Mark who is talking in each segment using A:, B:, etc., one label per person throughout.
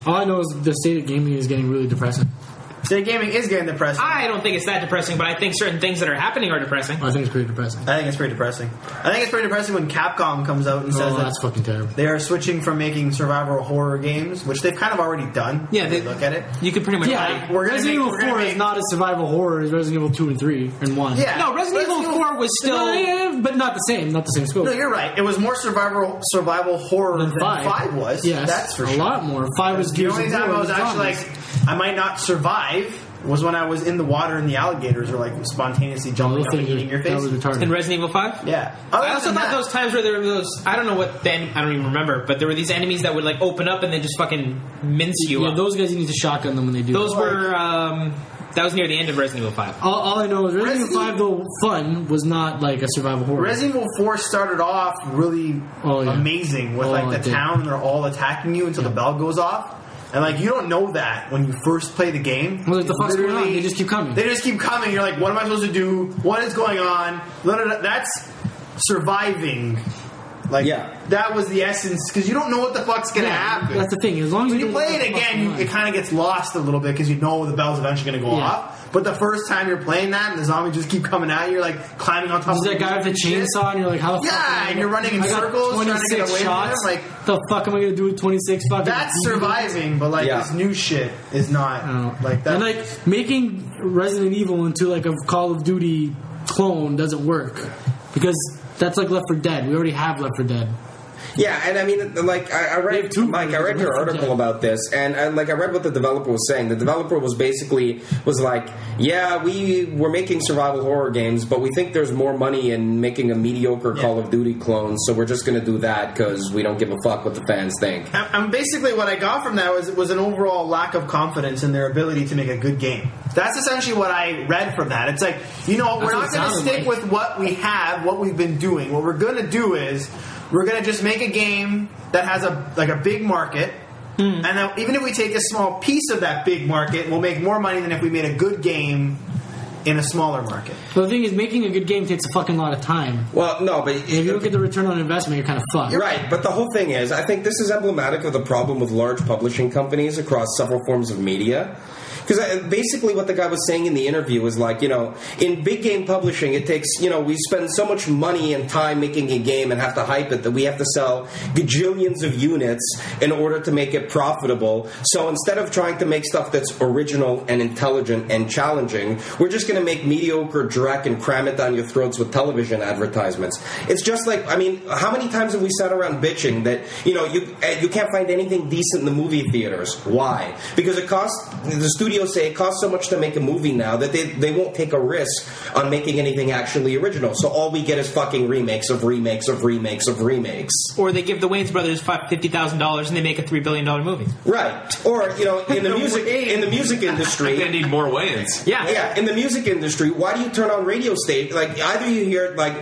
A: All I know is the state of gaming is getting really depressing.
B: State of gaming is getting depressing.
C: I don't think it's that depressing, but I think certain things that are happening are depressing.
A: I think it's pretty depressing.
B: I think it's pretty depressing. I think it's pretty depressing when Capcom comes out and says
A: that's fucking terrible.
B: They are switching from making survival horror games, which they've kind of already done.
C: Yeah,
B: they look at it.
C: You could pretty much.
A: Yeah, Resident Evil 4 is not a survival horror as Resident Evil 2 and 3 and 1.
C: Yeah, no, Resident Evil 4 was still,
A: but not the same scope.
B: No, you're right. It was more survival horror than 5 was.
A: Yes,
B: that's for sure.
A: A lot more. 5 was
B: the only time I was actually like, I might not survive. Was when I was in the water and the alligators were like spontaneously jumping up and eating your face.
C: In Resident Evil 5?
B: Yeah.
C: I also thought those times where there were those, I don't know what, then I don't even remember, but there were these enemies that would like open up and then just fucking mince you up.
A: Yeah, those guys you need to shotgun them when they do.
C: Those were, that was near the end of Resident Evil 5.
A: All I know is Resident Evil 5, though fun, was not like a survival horror.
B: Resident Evil 4 started off really amazing with like the town and they're all attacking you until the bell goes off. And, like, you don't know that when you first play the game.
A: Well, like, the fuck's going on? They just keep coming.
B: They just keep coming. You're like, what am I supposed to do? What is going on? That's surviving. Like, that was the essence. Because you don't know what the fuck's going to happen.
A: That's the thing. As long as
B: when you play it again, it kind of gets lost a little bit because you know the bell's eventually going to go off. But the first time you're playing that and the zombies just keep coming at you, you're like climbing on top of
A: that guy with the chainsaw and you're like, how the fuck?
B: Yeah, and you're running in circles trying to get away from him. Like,
A: the fuck am I going to do with 26 fucking
B: That's surviving, but like this new shit is not like that.
A: And like making Resident Evil into like a Call of Duty clone doesn't work because that's like Left 4 Dead. We already have Left 4 Dead.
D: Yeah, and I mean, like, I read your article about this, and I read what the developer was saying. The developer was like, yeah, we were making survival horror games, but we think there's more money in making a mediocre Call of Duty clone, so we're just going to do that because we don't give a fuck what the fans think.
B: And basically what I got from that was an overall lack of confidence in their ability to make a good game. That's essentially what I read from that. It's like, we're not going to stick with what we have, what we've been doing. What we're going to do is we're going to just make a game that has a big market, and then even if we take a small piece of that big market, we'll make more money than if we made a good game in a smaller market.
A: Well, the thing is, making a good game takes a fucking lot of time.
D: Well, no, but
A: if you look at the return on investment, you're kind of fucked.
D: You're right, but the whole thing is, I think this is emblematic of the problem with large publishing companies across several forms of media. Because basically what the guy was saying in the interview was like, in big game publishing, it takes, we spend so much money and time making a game and have to hype it that we have to sell gajillions of units in order to make it profitable. So instead of trying to make stuff that's original and intelligent and challenging, we're just going to make mediocre dreck and cram it down your throats with television advertisements. It's just like, I mean, how many times have we sat around bitching that, you can't find anything decent in the movie theaters? Why? Because the studio say it costs so much to make a movie now that they won't take a risk on making anything actually original. So all we get is fucking remakes of remakes of remakes of remakes.
C: Or they give the Wayans brothers $50,000 and they make a $3 billion movie.
D: Right. Or in the music industry,
E: they need more Wayans.
D: Yeah. In the music industry, why do you turn on radio station? Like either you hear like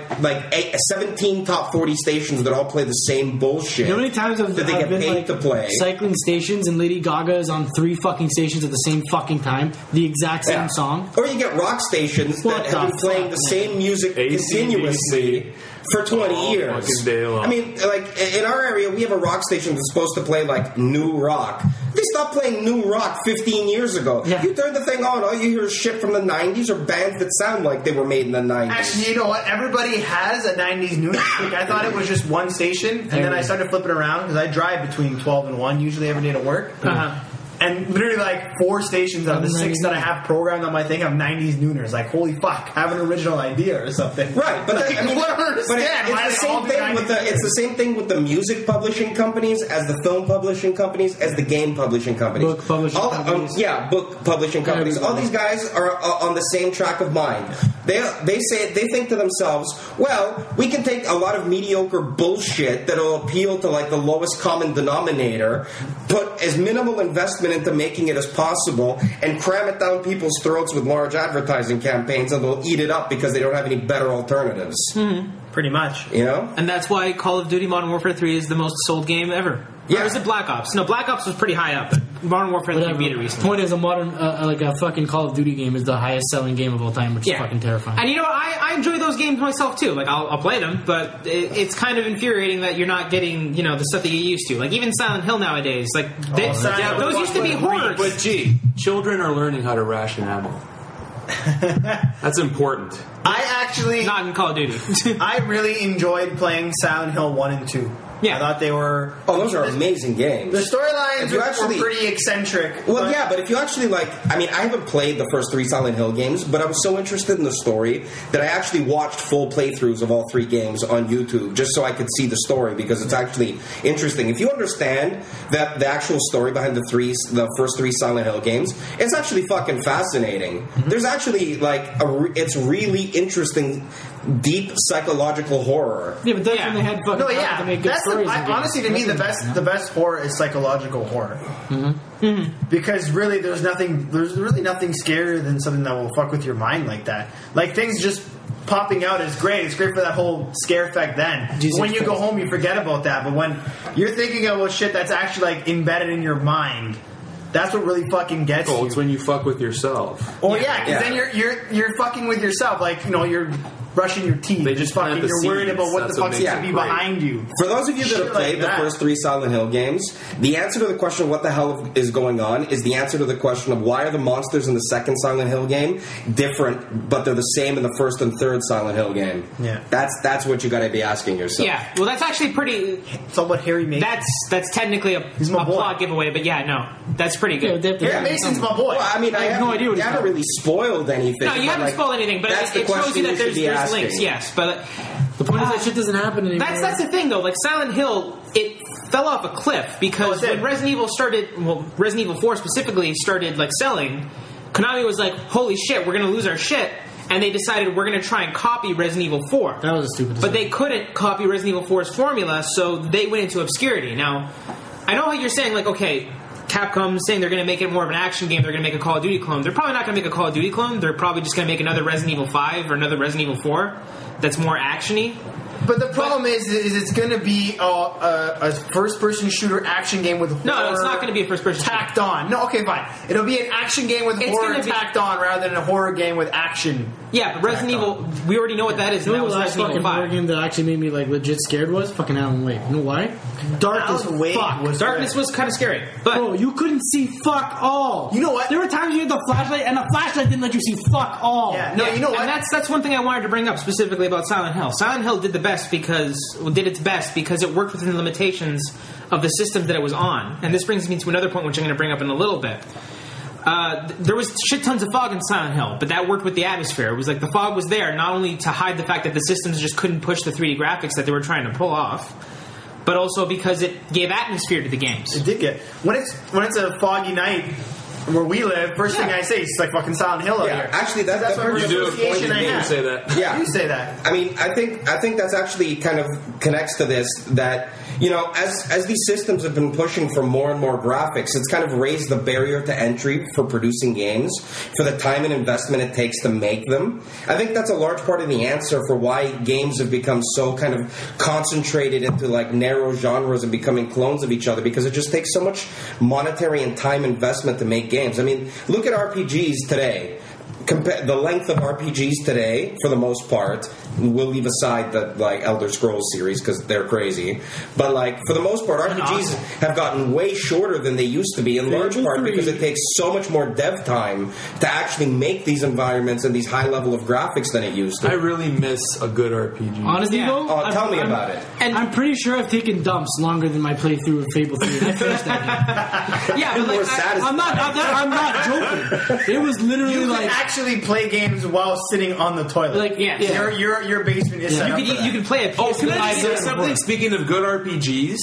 D: 17 top 40 stations that all play the same bullshit.
A: You know how many times
D: that they get paid to play?
A: Cycling stations and Lady Gaga is on 3 fucking stations at the same fucking time, the exact same song.
D: Or you get rock stations that have been playing the same music continuously for 20 years. I mean, like, in our area, we have a rock station that's supposed to play, like, new rock. They stopped playing new rock 15 years ago. Yeah. You turn the thing on, all you hear is shit from the 90s or bands that sound like they were made in the 90s.
B: Actually, you know what? Everybody has a 90s new. Like, I thought it was just one station, and then I started flipping around, because I drive between 12 and 1 usually every day to work. And literally like 4 stations out of the 6 that I have programmed on my thing have 90s nooners. Like, holy fuck, have an original idea or something.
D: Right, but
B: like, I don't understand.
D: It's the same thing with the music publishing companies as the film publishing companies as the game publishing companies.
A: Book publishing companies.
D: Book publishing companies. All these guys are on the same track of mind. They think to themselves, well, we can take a lot of mediocre bullshit that'll appeal to like the lowest common denominator, put as minimal investment into making it as possible, and cram it down people's throats with large advertising campaigns, and they'll eat it up because they don't have any better alternatives.
B: Pretty much.
C: And that's why Call of Duty Modern Warfare 3 is the most sold game ever.
D: Yeah.
C: Or is it Black Ops? No, Black Ops was pretty high up. Modern Warfare that beat it recently.
A: Point is, a modern like a fucking Call of Duty game is the highest selling game of all time, which is fucking terrifying.
C: And you know, I enjoy those games myself too. Like I'll play them, but it's kind of infuriating that you're not getting the stuff that you used to. Like even Silent Hill nowadays, like those used to be horrors.
E: But gee, children are learning how to ration ammo. That's important.
B: I actually
C: not in Call of Duty.
B: I really enjoyed playing Silent Hill 1 and 2.
C: Yeah.
B: I thought they were...
D: Oh, those are amazing games.
B: The storylines were pretty eccentric.
D: Well, but if you actually I haven't played the first 3 Silent Hill games, but I was so interested in the story that I actually watched full playthroughs of all 3 games on YouTube just so I could see the story, because it's actually interesting. If you understand that the actual story behind the first 3 Silent Hill games, it's actually fucking fascinating. Mm-hmm. There's actually, it's really interesting, deep psychological horror.
A: Yeah, but that's when they had fucking to make good stories.
B: Honestly, to me, the best horror is psychological horror.
A: Mm-hmm. Mm-hmm.
B: Because really, there's really nothing scarier than something that will fuck with your mind like that. Like things just popping out is great. It's great for that whole scare effect. Then when you go home, you forget about that. But when you're thinking about shit that's actually embedded in your mind. That's what really fucking gets you.
E: It's when you fuck with yourself.
B: Because then you're fucking with yourself. You're brushing your teeth.
E: They just
B: fucking. You're worried about what the fuck's going to be behind you.
D: For those of you that have played the first 3 Silent Hill games, the answer to the question of what the hell is going on is the answer to the question of why are the monsters in the second Silent Hill game different, but they're the same in the first and third Silent Hill game.
B: Yeah,
D: that's what you got to be asking yourself.
C: Yeah, well, that's actually pretty.
B: It's all what Harry Mason.
C: That's technically a plot giveaway, but that's pretty good.
B: Harry Mason's my boy.
D: Well, I mean, I have no idea. You haven't really spoiled anything.
C: No, you haven't spoiled anything, but it shows you that there's links. Yes, but
A: the point is that shit doesn't happen anymore.
C: That's the thing, though. Like Silent Hill, it fell off a cliff because when Resident Evil 4 specifically started selling, Konami was like, "Holy shit, we're going to lose our shit." And they decided we're going to try and copy Resident Evil 4.
A: That was a stupid decision.
C: But they couldn't copy Resident Evil 4's formula, so they went into obscurity. Now, I know how you're saying, okay, Capcom saying they're going to make it more of an action game, they're going to make a Call of Duty clone. They're probably not going to make a Call of Duty clone. They're probably just going to make another Resident Evil 5 or another Resident Evil 4 that's more action-y.
B: But the problem is it's going to be a first-person shooter action game with horror.
C: No, it's not going to be a first-person
B: tacked on. No, okay, fine. It'll be an action game with horror tacked on rather than a horror game with action.
C: Yeah, but Resident Evil, we already know what that is.
A: You know
C: what
A: the last fucking horror game that actually made me legit scared was? Fucking Alan Wake. You know why? Dark as fuck.
C: Darkness was kind of scary. But
A: bro, you couldn't see fuck all.
B: You know what?
A: There were times you had the flashlight and the flashlight didn't let you see fuck all.
B: Yeah, no, you know what?
C: And that's one thing I wanted to bring up specifically about Silent Hill. Silent Hill did its best because it worked within the limitations of the systems that it was on. And this brings me to another point which I'm going to bring up in a little bit. There was shit tons of fog in Silent Hill, but that worked with the atmosphere. It was the fog was there not only to hide the fact that the systems just couldn't push the 3D graphics that they were trying to pull off, but also because it gave atmosphere to the games.
B: It did get when it's a foggy night where we live. First thing I say is fucking Silent Hill out here.
D: Actually, that's what
B: association I have.
E: You say that.
D: Yeah,
B: you say that.
D: I mean, I think that's actually kind of connects to this that. As these systems have been pushing for more and more graphics, it's kind of raised the barrier to entry for producing games, for the time and investment it takes to make them. I think that's a large part of the answer for why games have become so kind of concentrated into narrow genres and becoming clones of each other, because it just takes so much monetary and time investment to make games. I mean, look at RPGs today. The length of RPGs today, for the most part, we'll leave aside the Elder Scrolls series because they're crazy. But for the most part, RPGs have gotten way shorter than they used to be, in large part because it takes so much more dev time to actually make these environments and these high level of graphics than it used to.
E: I really miss a good RPG.
A: Honestly, though,
D: tell me about it.
A: And I'm pretty sure I've taken dumps longer than my playthrough of Fable 3. I finished that game.
C: Yeah, but
A: I'm not joking. It was literally
B: you actually play games while sitting on the toilet. Your basement is set up.
C: You can play it.
E: Oh, can I just say something? Speaking of good RPGs,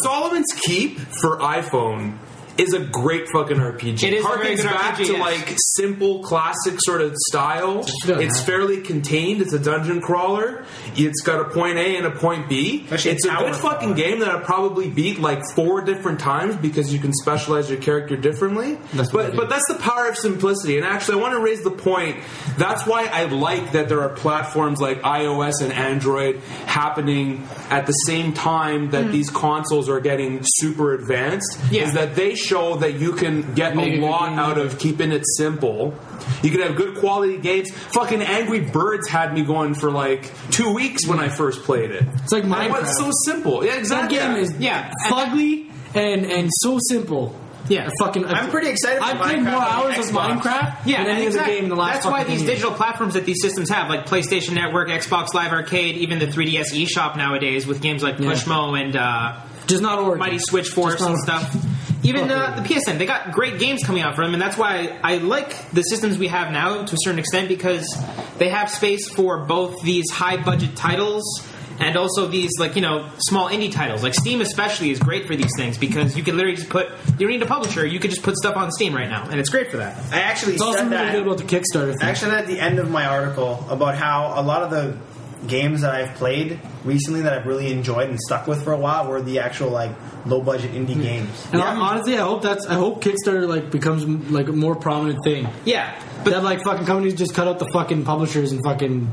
E: Solomon's Keep for iPhone is a great fucking RPG.
C: It is
E: harkens back
C: RPG,
E: to simple classic sort of style. It's fairly contained. It's a dungeon crawler. It's got a point A and a point B. It's a good fucking game that I've probably beat 4 different times because you can specialize your character differently. But that's the power of simplicity. And actually, I want to raise the point. That's why I like that there are platforms like iOS and Android happening at the same time that these consoles are getting super advanced. Yeah. Is that they show that you can get a lot out of keeping it simple. You can have good quality games. Fucking Angry Birds had me going for like 2 weeks when I first played it.
A: It's like Minecraft.
E: It's so simple. Yeah, exactly.
A: That game is fugly and so simple.
C: Yeah,
B: I'm pretty excited.
A: I've played more hours of Minecraft than any other game in the last.
C: That's why these digital platforms that these systems have, like PlayStation Network, Xbox Live Arcade, even the 3DS eShop nowadays with games like Pushmo and
A: just not Origin.
C: Mighty Switch Force and stuff. Even the PSN, they got great games coming out for them, and that's why I like the systems we have now to a certain extent because they have space for both these high budget titles. And also these, like, you know, small indie titles. Like Steam especially is great for these things because you can literally just you don't need a publisher. You could just put stuff on Steam right now. And it's great for that.
B: I actually
A: it's also really good about the Kickstarter thing.
B: I actually said at the end of my article about how a lot of the games that I've played recently that I've really enjoyed and stuck with for a while were the actual, like, low-budget indie games.
A: And honestly, I hope Kickstarter, like, becomes, like, a more prominent thing.
C: Yeah. But
A: that, like, fucking companies just cut out the fucking publishers and fucking...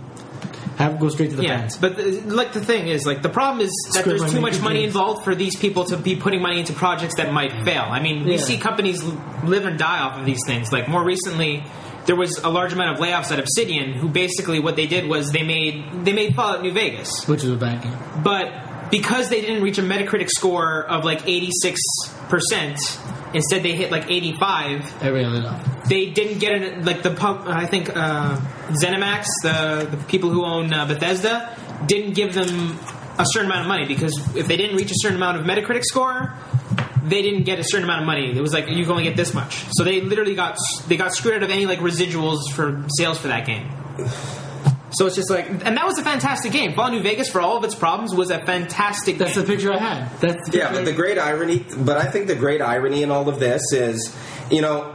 A: go straight to the fans.
C: But like the thing is, like the problem is that there's too much money involved for these people to be putting money into projects that might fail. I mean, we see companies live and die off of these things. Like more recently, there was a large amount of layoffs at Obsidian, who basically what they did was they made Fallout New Vegas,
A: which was a bad game.
C: But because they didn't reach a Metacritic score of like 86%, instead they hit like 85. They didn't get it. Like I think ZeniMax, the people who own Bethesda, didn't give them a certain amount of money because if they didn't reach a certain amount of Metacritic score, they didn't get a certain amount of money. It was like you can only get this much. So they literally got screwed out of any like residuals for sales for that game. So it's just like, and that was a fantastic game. Fallout New Vegas, for all of its problems, was a fantastic
A: That's
C: game.
A: the picture I had.
D: But the great irony, I think the great irony in all of this is, you know,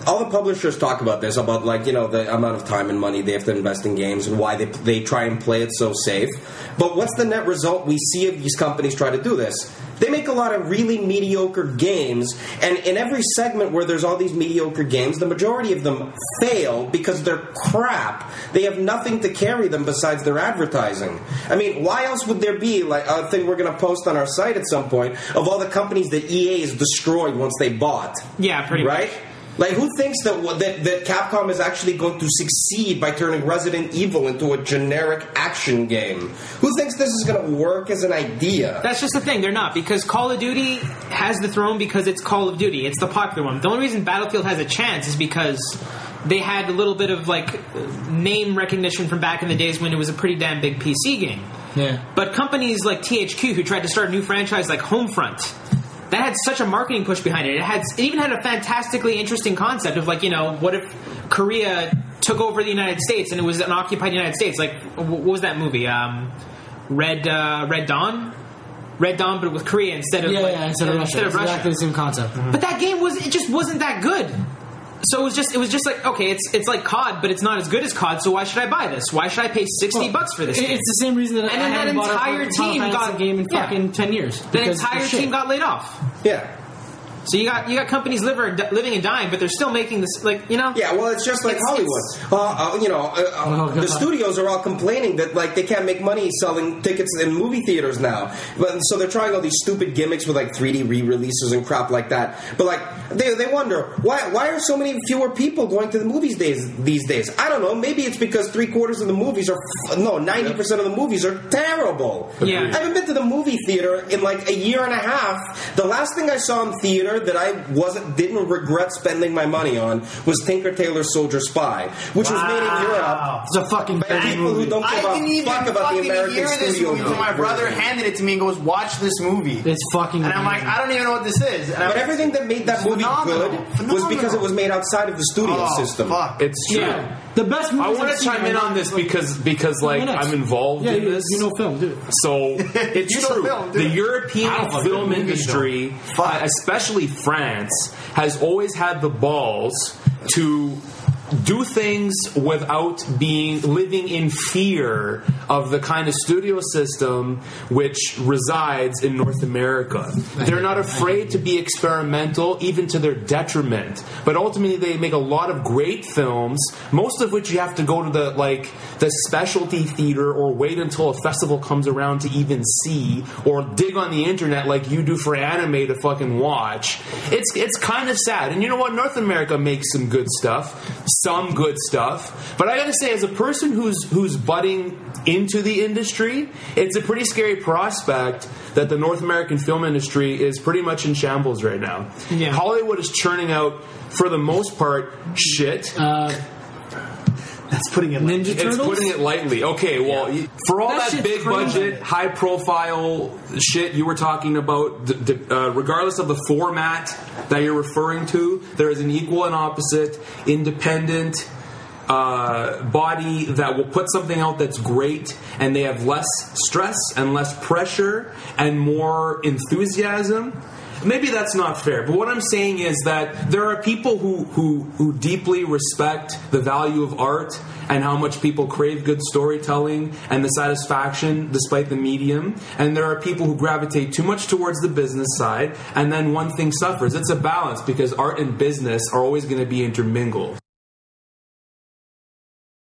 D: all the publishers talk about this, about like, you know, the amount of time and money they have to invest in games and why they try and play it so safe. But what's the net result we see of these companies try to do this? They make a lot of really mediocre games, and in every segment where there's all these mediocre games, the majority of them fail because they're crap. They have nothing to carry them besides their advertising. I mean, why else would there be, like, a thing we're going to post on our site at some point, of all the companies that EA has destroyed once they bought?
C: Yeah, pretty much.
D: Like, who thinks that Capcom is actually going to succeed by turning Resident Evil into a generic action game? Who thinks this is going to work as an idea?
C: That's just the thing. They're not. Because Call of Duty has the throne because it's Call of Duty. It's the popular one. The only reason Battlefield has a chance is because they had a little bit of, like, name recognition from back in the days when it was a pretty damn big PC game.
A: Yeah.
C: But companies like THQ, who tried to start a new franchise like Homefront, that had such a marketing push behind it. It even had a fantastically interesting concept of, like, you know, what if Korea took over the United States and it was an occupied United States? Like, what was that movie? Red Dawn? Red Dawn, but with Korea instead of Russia.
A: Instead of Russia. Exactly the same concept. Mm-hmm.
C: But that game just wasn't that good. So it was just like, okay, it's like COD, but it's not as good as COD. So why should I buy this? Why should I pay $60 for this game?
A: It's the same reason that
C: and
A: I
C: then
A: haven't
C: that entire team got
A: a game in fucking 10 years.
C: The entire team got laid off.
D: Yeah.
C: So you got companies living and dying, but they're still making this, like, you know.
D: Yeah, well, it's just like Hollywood. The studios are all complaining that, like, they can't make money selling tickets in movie theaters now. But so they're trying all these stupid gimmicks with, like, 3D re-releases and crap like that. But, like, they wonder why are so many fewer people going to the movies these days? I don't know. Maybe it's because 3/4 of the movies 90% of the movies are terrible.
C: Yeah.
D: I haven't been to the movie theater in like a year and a half. The last thing I saw in theater that I didn't regret spending my money on was Tinker Tailor Soldier Spy, which was made in Europe.
A: It's a fucking
D: by people who don't give a fuck about the American studio.
B: My brother handed it to me and goes, "Watch this movie."
A: It's fucking.
B: And I'm like, I don't even know what this is.
D: But everything that made that movie good was because it was made outside of the studio system.
B: Fuck.
E: It's true.
A: Yeah. The best
E: I want to chime in on this because like I'm involved in this.
A: You know film, dude.
E: So it's true. The European film industry, especially France, has always had the balls to do things without living in fear of the kind of studio system which resides in North America. They're not afraid to be experimental, even to their detriment. But ultimately, they make a lot of great films, most of which you have to go to the specialty theater or wait until a festival comes around to even see, or dig on the internet like you do for anime to fucking watch. It's kind of sad. And you know what? North America makes some good stuff. But I gotta say, as a person who's budding into the industry, it's a pretty scary prospect that the North American film industry is pretty much in shambles right now. Yeah. Hollywood is churning out, for the most part, shit.
B: That's putting it lightly.
A: Ninja Turtles?
E: It's putting it lightly. Okay, well, for all that big budget, high profile shit you were talking about, regardless of the format that you're referring to, there is an equal and opposite independent body that will put something out that's great, and they have less stress and less pressure and more enthusiasm. Maybe that's not fair, but what I'm saying is that there are people who deeply respect the value of art and how much people crave good storytelling and the satisfaction despite the medium, and there are people who gravitate too much towards the business side, and then one thing suffers. It's a balance, because art and business are always going to be intermingled.